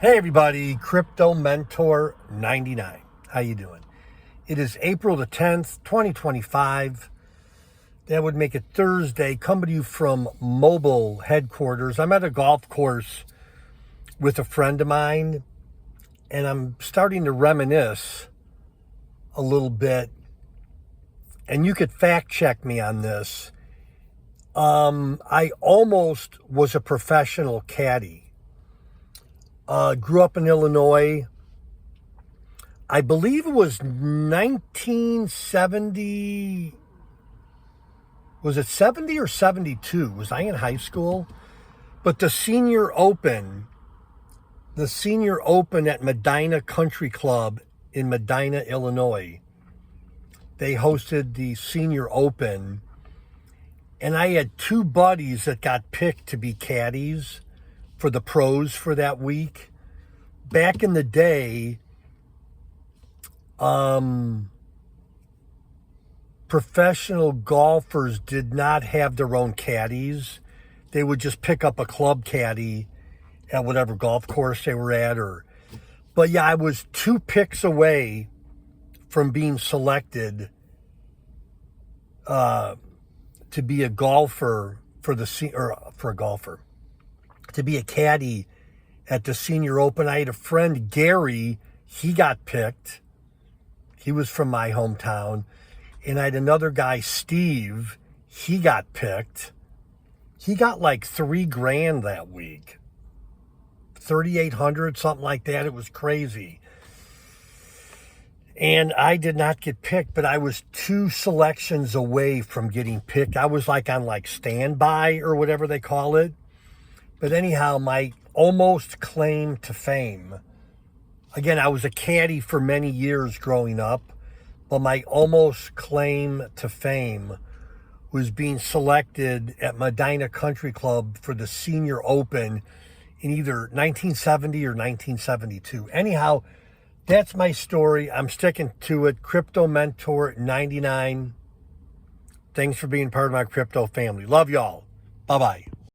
Hey everybody, Crypto Mentor 99. How you doing? It is April the 10th, 2025. That would make it Thursday. Coming to you from mobile headquarters. I'm at a golf course with a friend of mine, and I'm starting to reminisce a little bit. And you could fact check me on this. I almost was a professional caddy. Grew up in Illinois. I believe it was 1970. Was it 70 or 72? Was I in high school? But the Senior Open at Medina Country Club in Medina, Illinois, they hosted the Senior Open. And I had two buddies that got picked to be caddies for the pros for that week. Back in the day, professional golfers did not have their own caddies. They would just pick up a club caddy at whatever golf course they were at. But yeah, I was two picks away from being selected to be a golfer to be a caddy at the Senior Open. I had a friend, Gary, he got picked. He was from my hometown. And I had another guy, Steve, he got picked. He got like $3,000 that week. 3,800, something like that. It was crazy. And I did not get picked, but I was two selections away from getting picked. I was like on standby or whatever they call it. But anyhow, my almost claim to fame. Again, I was a caddy for many years growing up, but my almost claim to fame was being selected at Medina Country Club for the Senior Open in either 1970 or 1972. Anyhow, that's my story. I'm sticking to it. Crypto Mentor 99. Thanks for being part of my crypto family. Love y'all. Bye-bye.